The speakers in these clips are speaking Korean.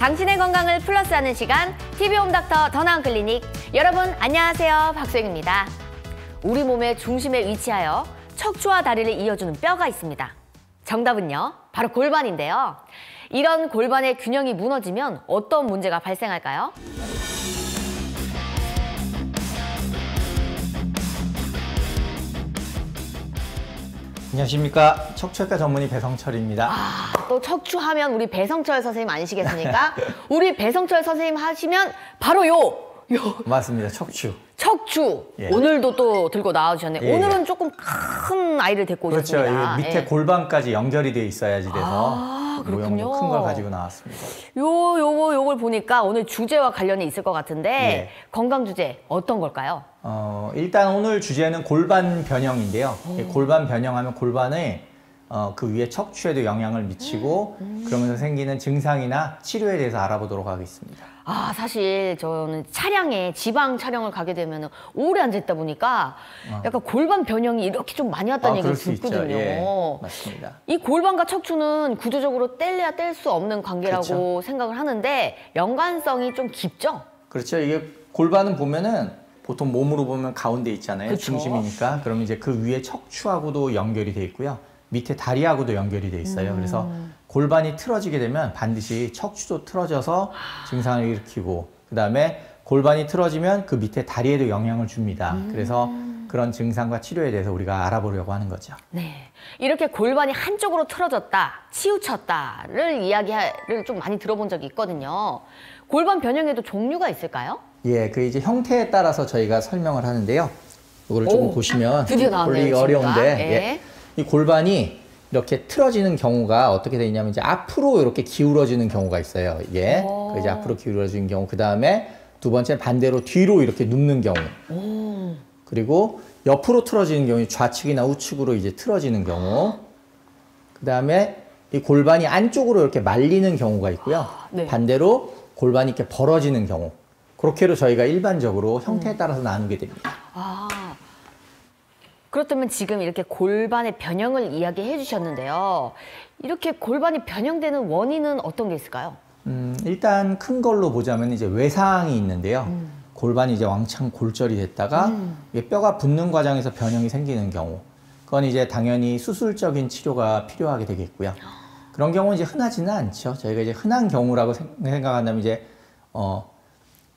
당신의 건강을 플러스하는 시간 TV홈닥터 더 나은 클리닉. 여러분 안녕하세요, 박소영입니다. 우리 몸의 중심에 위치하여 척추와 다리를 이어주는 뼈가 있습니다. 정답은요, 바로 골반인데요. 이런 골반의 균형이 무너지면 어떤 문제가 발생할까요? 안녕하십니까, 척추외과 전문의 배성철입니다. 또 척추하면 우리 배성철 선생님 아니시겠습니까? 우리 배성철 선생님 하시면 바로 요 맞습니다. 척추. 예. 오늘도 또 들고 나와주셨네요. 예. 오늘은 조금 큰 아이를 데리고 그렇죠. 오셨습니다. 밑에 예. 골반까지 연결이 돼 있어야지 돼서 그렇군요. 큰 걸 가지고 나왔습니다. 요걸 보니까 오늘 주제와 관련이 있을 것 같은데 예. 건강 주제 어떤 걸까요? 일단 오늘 주제는 골반 변형인데요. 골반 변형하면 골반에 그 위에 척추에도 영향을 미치고 그러면서 생기는 증상이나 치료에 대해서 알아보도록 하겠습니다. 사실 저는 지방 촬영을 가게 되면 오래 앉아있다 보니까 약간 골반 변형이 이렇게 좀 많이 왔다는 얘기를 듣거든요. 예, 맞습니다. 이 골반과 척추는 구조적으로 뗄래야 뗄 수 없는 관계라고 그렇죠. 생각을 하는데 연관성이 좀 깊죠? 그렇죠. 이게 골반은 보면은 보통 몸으로 보면 가운데 있잖아요. 그쵸. 중심이니까. 그러면 이제 그 위에 척추하고도 연결이 돼 있고요. 밑에 다리하고도 연결이 돼 있어요. 그래서 골반이 틀어지게 되면 반드시 척추도 틀어져서 증상을 일으키고, 그 다음에 골반이 틀어지면 그 밑에 다리에도 영향을 줍니다. 그래서 그런 증상과 치료에 대해서 우리가 알아보려고 하는 거죠. 네, 이렇게 골반이 한쪽으로 틀어졌다, 치우쳤다를 이야기를 좀 많이 들어본 적이 있거든요. 골반 변형에도 종류가 있을까요? 예, 그 이제 형태에 따라서 저희가 설명을 하는데요. 이거를 조금 보시면 드디어 나왔네요, 보기 친구가. 어려운데, 예. 이 골반이 이렇게 틀어지는 경우가 어떻게 되어 있냐면 이제 앞으로 이렇게 기울어지는 경우가 있어요. 이게 이제 앞으로 기울어지는 경우, 그 다음에 두 번째 반대로 뒤로 이렇게 눕는 경우, 그리고 옆으로 틀어지는 경우, 좌측이나 우측으로 이제 틀어지는 경우, 그 다음에 이 골반이 안쪽으로 이렇게 말리는 경우가 있고요. 네. 반대로 골반이 이렇게 벌어지는 경우, 그렇게로 저희가 일반적으로 형태에 따라서 나누게 됩니다. 그렇다면 지금 이렇게 골반의 변형을 이야기해 주셨는데요. 이렇게 골반이 변형되는 원인은 어떤 게 있을까요? 일단 큰 걸로 보자면 이제 외상이 있는데요. 골반이 이제 왕창 골절이 됐다가 이게 뼈가 붙는 과정에서 변형이 생기는 경우, 그건 이제 당연히 수술적인 치료가 필요하게 되겠고요. 그런 경우는 이제 흔하지는 않죠. 저희가 이제 흔한 경우라고 생각한다면 이제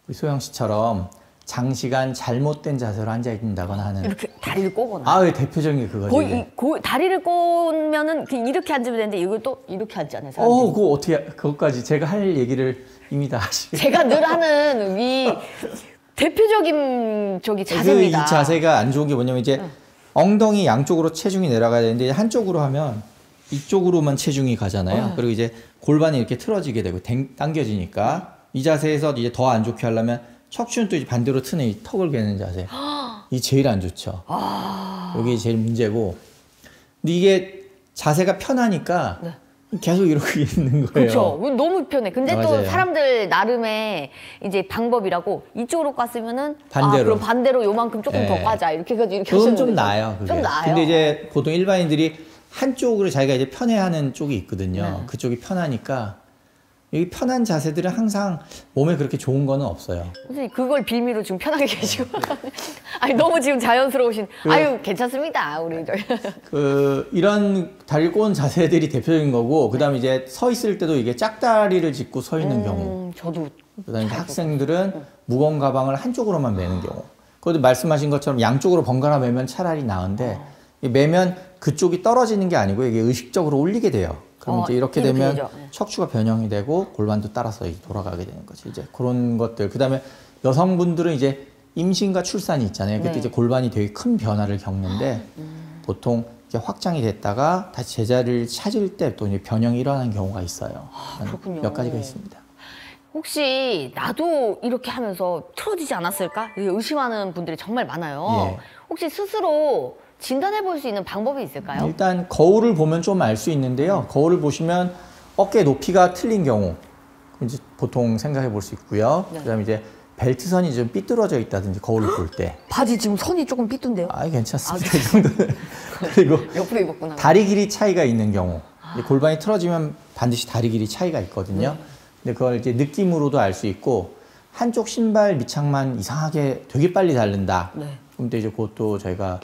우리 소영 씨처럼 장시간 잘못된 자세로 앉아 있다거나 하는, 이렇게 다리를 꼬거나. 예, 대표적인 게 그거죠. 다리를 꼬면은 이렇게 앉으면 되는데 이걸 또 이렇게 앉잖아요. 사람들이. 그거 어떻게, 그것까지 제가 할 얘기를 이미 다 하시고. 제가 늘 하는 이 대표적인 자세입니다. 이 자세가 안 좋은 게 뭐냐면 이제 엉덩이 양쪽으로 체중이 내려가야 되는데 한쪽으로 하면 이쪽으로만 체중이 가잖아요. 그리고 이제 골반이 이렇게 틀어지게 되고 당겨지니까 이 자세에서 이제 더 안 좋게 하려면 척추는 또 이제 반대로 트는 이 턱을 괴는 자세. 이 제일 안 좋죠. 여기 제일 문제고. 근데 이게 자세가 편하니까 계속 이러고 있는 거예요. 그렇죠. 너무 편해. 근데 또 맞아요. 사람들 나름의 이제 방법이라고 이쪽으로 갔으면은 반대로. 그럼 반대로 요만큼 조금 더 까자 이렇게 해가지고 이렇게 그건 하시는 좀 거죠. 나아요. 그게. 좀 나아요. 근데 이제 보통 일반인들이 한쪽으로 자기가 이제 편해하는 쪽이 있거든요. 그쪽이 편하니까 이 편한 자세들은 항상 몸에 그렇게 좋은 거는 없어요. 선생님 그걸 빌미로 지금 편하게 계시고 아니 너무 지금 자연스러우신 아유 괜찮습니다 우리 이런 다리를 꼬은 자세들이 대표적인 거고, 그 다음에 이제 서 있을 때도 이게 짝다리를 짚고 서 있는 경우, 저도 그 다음에 학생들은 무거운 가방을 한쪽으로만 메는 경우, 그것도 말씀하신 것처럼 양쪽으로 번갈아 매면 차라리 나은데 매면 그쪽이 떨어지는 게 아니고 이게 의식적으로 올리게 돼요. 그럼 이제 이렇게 되면 되죠. 척추가 변형이 되고 골반도 따라서 돌아가게 되는 거죠. 이제 그런 것들. 그 다음에 여성분들은 이제 임신과 출산이 있잖아요. 그때 이제 골반이 되게 큰 변화를 겪는데 보통 이제 확장이 됐다가 다시 제자리를 찾을 때 또 이제 변형이 일어나는 경우가 있어요. 그렇군요. 몇 가지가 있습니다. 혹시 나도 이렇게 하면서 틀어지지 않았을까? 의심하는 분들이 정말 많아요. 예. 혹시 스스로 진단해 볼 수 있는 방법이 있을까요? 일단 거울을 보면 좀 알 수 있는데요. 거울을 보시면 어깨 높이가 틀린 경우 이제 보통 생각해 볼 수 있고요. 그다음에 이제 벨트선이 좀 삐뚤어져 있다든지 거울을 볼 때. 바지 지금 선이 조금 삐뚤데요? 괜찮습니다. 이 정도는. 그리고 옆으로 입었구나. 다리 길이 차이가 있는 경우. 골반이 틀어지면 반드시 다리 길이 차이가 있거든요. 근데 그걸 이제 느낌으로도 알 수 있고 한쪽 신발 밑창만 이상하게 되게 빨리 닳는다. 네. 근데 이제 그것도 저희가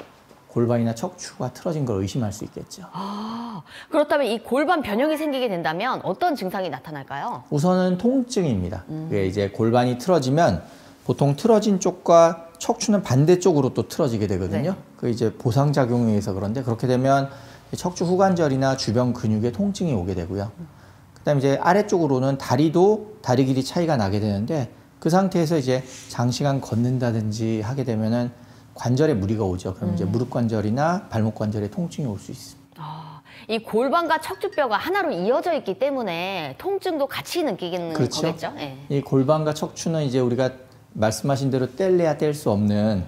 골반이나 척추가 틀어진 걸 의심할 수 있겠죠. 아, 그렇다면 이 골반 변형이 생기게 된다면 어떤 증상이 나타날까요? 우선은 통증입니다. 그게 이제 골반이 틀어지면 보통 틀어진 쪽과 척추는 반대쪽으로 또 틀어지게 되거든요. 네. 그 이제 보상작용에 의해서 그런데 그렇게 되면 척추 후관절이나 주변 근육에 통증이 오게 되고요. 그다음에 이제 아래쪽으로는 다리도 다리 길이 차이가 나게 되는데 그 상태에서 이제 장시간 걷는다든지 하게 되면은 관절에 무리가 오죠. 그럼 이제 무릎 관절이나 발목 관절에 통증이 올 수 있습니다. 아, 이 골반과 척추뼈가 하나로 이어져 있기 때문에 통증도 같이 느끼는 그렇죠. 거겠죠? 네. 이 골반과 척추는 이제 우리가 말씀하신 대로 뗄래야 뗄 수 없는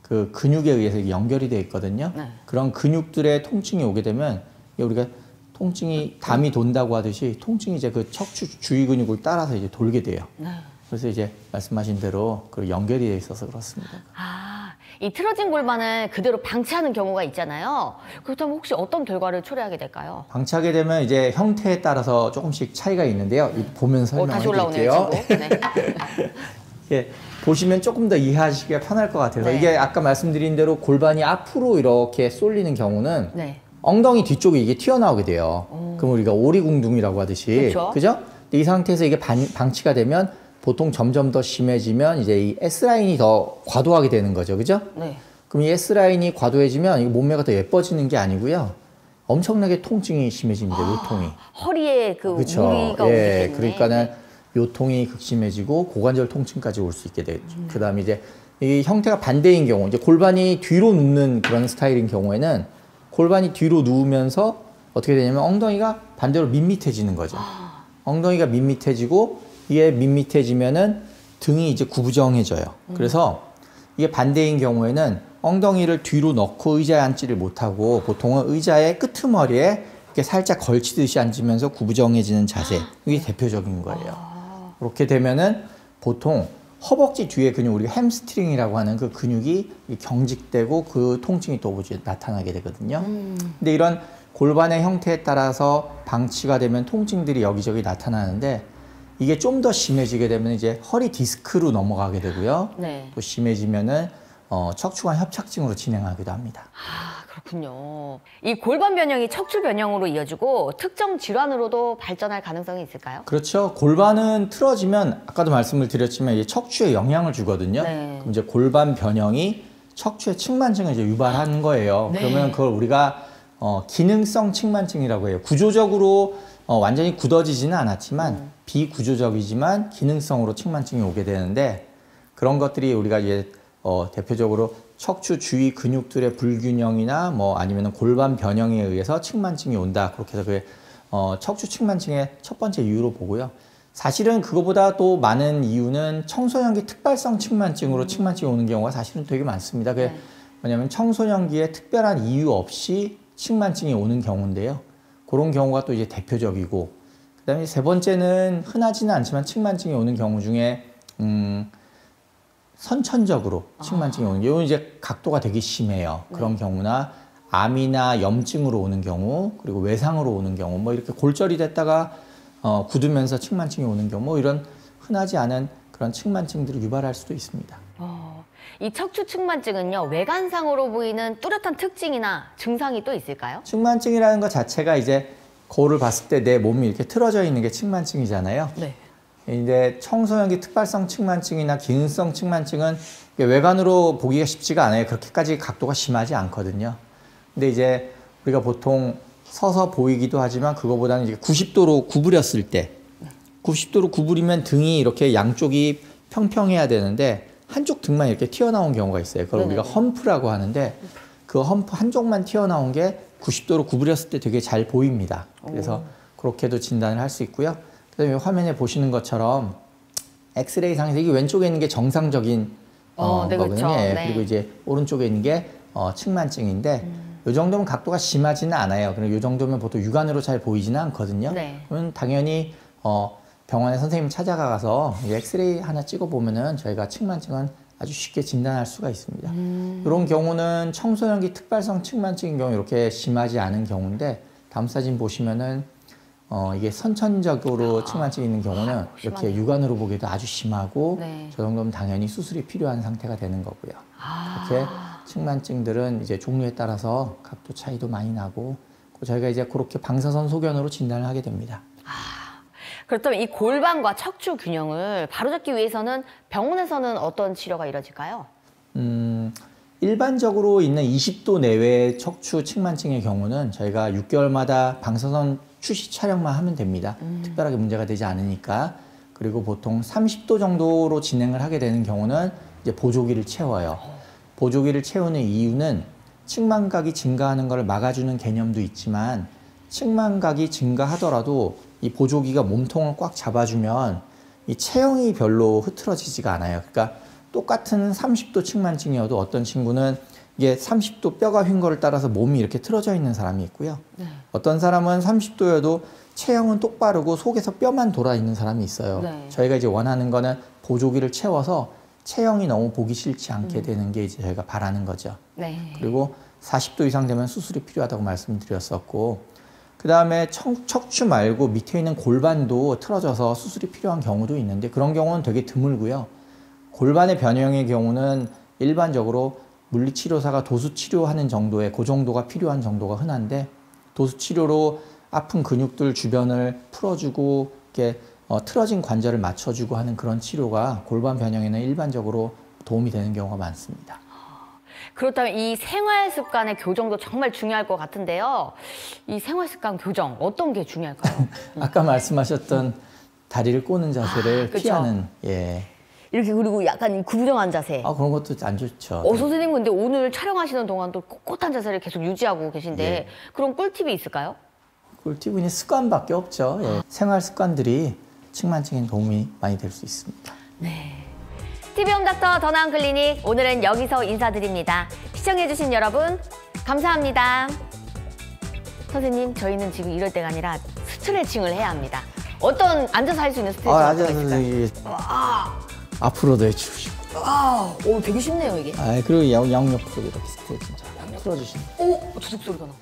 그 근육에 의해서 연결이 되어 있거든요. 네. 그런 근육들의 통증이 오게 되면 우리가 통증이 담이 돈다고 하듯이 통증이 이제 그 척추 주위 근육을 따라서 이제 돌게 돼요. 네. 그래서 이제 말씀하신 대로 그 연결이 되어 있어서 그렇습니다. 아, 이 틀어진 골반을 그대로 방치하는 경우가 있잖아요. 그렇다면 혹시 어떤 결과를 초래하게 될까요? 방치하게 되면 이제 형태에 따라서 조금씩 차이가 있는데요. 보면 다시 설명해 올라오네요, 드릴게요. 친구. 네. 예, 보시면 조금 더 이해하시기가 편할 것 같아서 네. 이게 아까 말씀드린 대로 골반이 앞으로 이렇게 쏠리는 경우는 네. 엉덩이 뒤쪽에 이게 튀어나오게 돼요. 그럼 우리가 오리궁둥이라고 하듯이 그쵸. 그죠? 근데 이 상태에서 이게 방치가 되면 보통 점점 더 심해지면 이제 이 S라인이 더 과도하게 되는 거죠. 그죠? 네. 그럼 이 S라인이 과도해지면 이 몸매가 더 예뻐지는 게 아니고요. 엄청나게 통증이 심해집니다. 요통이. 허리에 그 그렇죠. 무리가 오기 예, 때문에. 그러니까는 요통이 극심해지고 고관절 통증까지 올 수 있게 되죠. 그다음에 이제 이 형태가 반대인 경우, 이제 골반이 뒤로 눕는 그런 스타일인 경우에는 골반이 뒤로 누우면서 어떻게 되냐면 엉덩이가 반대로 밋밋해지는 거죠. 엉덩이가 밋밋해지고 이게 밋밋해지면은 등이 이제 구부정해져요. 그래서 이게 반대인 경우에는 엉덩이를 뒤로 넣고 의자에 앉지를 못하고 보통은 의자의 끄트머리에 이렇게 살짝 걸치듯이 앉으면서 구부정해지는 자세. 이게 대표적인 거예요. 그렇게 되면은 보통 허벅지 뒤에 근육, 우리가 햄스트링이라고 하는 그 근육이 경직되고 그 통증이 또 나타나게 되거든요. 근데 이런 골반의 형태에 따라서 방치가 되면 통증들이 여기저기 나타나는데 이게 좀 더 심해지게 되면 이제 허리 디스크로 넘어가게 되고요. 네. 또 심해지면은 척추관 협착증으로 진행하기도 합니다. 아, 그렇군요. 이 골반 변형이 척추 변형으로 이어지고 특정 질환으로도 발전할 가능성이 있을까요? 그렇죠. 골반은 틀어지면 아까도 말씀을 드렸지만 이게 척추에 영향을 주거든요. 네. 그럼 이제 골반 변형이 척추의 측만증을 이제 유발하는 거예요. 네. 그러면 그걸 우리가 기능성 측만증이라고 해요. 구조적으로 완전히 굳어지지는 않았지만 비구조적이지만 기능성으로 측만증이 오게 되는데 그런 것들이 우리가 이제 대표적으로 척추 주위 근육들의 불균형이나 뭐 아니면 골반 변형에 의해서 측만증이 온다. 그렇게 해서 그게 척추 측만증의 첫 번째 이유로 보고요. 사실은 그거보다 또 많은 이유는 청소년기 특발성 측만증으로 측만증이 오는 경우가 사실은 되게 많습니다. 그게 뭐냐면 청소년기에 특별한 이유 없이 측만증이 오는 경우인데요. 그런 경우가 또 이제 대표적이고, 그다음에 세 번째는 흔하지는 않지만 측만증이 오는 경우 중에 선천적으로 측만증이 오는 경우, 이제 각도가 되게 심해요. 그런 경우나 암이나 염증으로 오는 경우, 그리고 외상으로 오는 경우, 뭐 이렇게 골절이 됐다가 굳으면서 측만증이 오는 경우, 뭐 이런 흔하지 않은 그런 측만증들을 유발할 수도 있습니다. 이 척추 측만증은요, 외관상으로 보이는 뚜렷한 특징이나 증상이 또 있을까요? 측만증이라는 것 자체가 이제 거울을 봤을 때 내 몸이 이렇게 틀어져 있는 게 측만증이잖아요. 네. 이제 청소년기 특발성 측만증이나 기능성 측만증은 외관으로 보기가 쉽지가 않아요. 그렇게까지 각도가 심하지 않거든요. 근데 이제 우리가 보통 서서 보이기도 하지만 그거보다는 이제 90도로 구부렸을 때, 90도로 구부리면 등이 이렇게 양쪽이 평평해야 되는데 한쪽 등만 이렇게 튀어나온 경우가 있어요. 그걸 우리가 험프라고 하는데 그 험프 한쪽만 튀어나온 게 90도로 구부렸을 때 되게 잘 보입니다. 그래서 그렇게도 진단을 할 수 있고요. 그다음에 화면에 보시는 것처럼 엑스레이 상에서 이게 왼쪽에 있는 게 정상적인 네, 거거든요. 그렇죠. 예, 네. 그리고 이제 오른쪽에 있는 게 측만증인데 이 정도면 각도가 심하지는 않아요. 그리고 이 정도면 보통 육안으로 잘 보이지는 않거든요. 네. 그러면 당연히 병원에 선생님 찾아가서 엑스레이 하나 찍어보면은 저희가 측만증은 아주 쉽게 진단할 수가 있습니다. 이런 경우는 청소년기 특발성 측만증인 경우 이렇게 심하지 않은 경우인데 다음 사진 보시면은 이게 선천적으로 측만증이 있는 경우는 이렇게 심하네요. 육안으로 보기에도 아주 심하고 네. 저 정도면 당연히 수술이 필요한 상태가 되는 거고요. 이렇게 측만증들은 이제 종류에 따라서 각도 차이도 많이 나고 저희가 이제 그렇게 방사선 소견으로 진단을 하게 됩니다. 그렇다면 이 골반과 척추 균형을 바로잡기 위해서는 병원에서는 어떤 치료가 이루어질까요? 일반적으로 있는 20도 내외의 척추 측만증의 경우는 저희가 6개월마다 방사선 추시 촬영만 하면 됩니다. 특별하게 문제가 되지 않으니까. 그리고 보통 30도 정도로 진행을 하게 되는 경우는 이제 보조기를 채워요. 보조기를 채우는 이유는 측만각이 증가하는 것을 막아주는 개념도 있지만 측만각이 증가하더라도 이 보조기가 몸통을 꽉 잡아주면 이 체형이 별로 흐트러지지가 않아요. 그러니까 똑같은 30도 측만증이어도 어떤 친구는 이게 30도 뼈가 휜 거를 따라서 몸이 이렇게 틀어져 있는 사람이 있고요. 네. 어떤 사람은 30도여도 체형은 똑바르고 속에서 뼈만 돌아 있는 사람이 있어요. 네. 저희가 이제 원하는 거는 보조기를 채워서 체형이 너무 보기 싫지 않게 되는 게 이제 저희가 바라는 거죠. 네. 그리고 40도 이상 되면 수술이 필요하다고 말씀드렸었고, 그 다음에 척추 말고 밑에 있는 골반도 틀어져서 수술이 필요한 경우도 있는데 그런 경우는 되게 드물고요. 골반의 변형의 경우는 일반적으로 물리치료사가 도수치료하는 정도의 그 정도가 필요한 정도가 흔한데 도수치료로 아픈 근육들 주변을 풀어주고 이렇게 틀어진 관절을 맞춰주고 하는 그런 치료가 골반 변형에는 일반적으로 도움이 되는 경우가 많습니다. 그렇다면 이 생활 습관의 교정도 정말 중요할 것 같은데요. 이 생활 습관 교정 어떤 게 중요할까요? 아까 말씀하셨던 다리를 꼬는 자세를 그쵸. 피하는, 예. 이렇게 그리고 약간 구부정한 자세. 그런 것도 안 좋죠. 선생님 근데 오늘 촬영하시는 동안도 꼿꼿한 자세를 계속 유지하고 계신데 예. 그런 꿀팁이 있을까요? 꿀팁은 습관밖에 없죠. 예. 생활 습관들이 측만증에 도움이 많이 될 수 있습니다. 네. TV홈닥터 더나은 클리닉 오늘은 여기서 인사드립니다. 시청해주신 여러분 감사합니다. 선생님 저희는 지금 이럴 때가 아니라 스트레칭을 해야 합니다. 어떤 앉아서 할 수 있는 스트레칭 어떤 거 있을까요? 앞으로도 해주시고. 오 되게 쉽네요 이게. 그리고 양옆으로 이렇게 스트레칭 잘 풀어주시면. 오 두둑 소리가 나.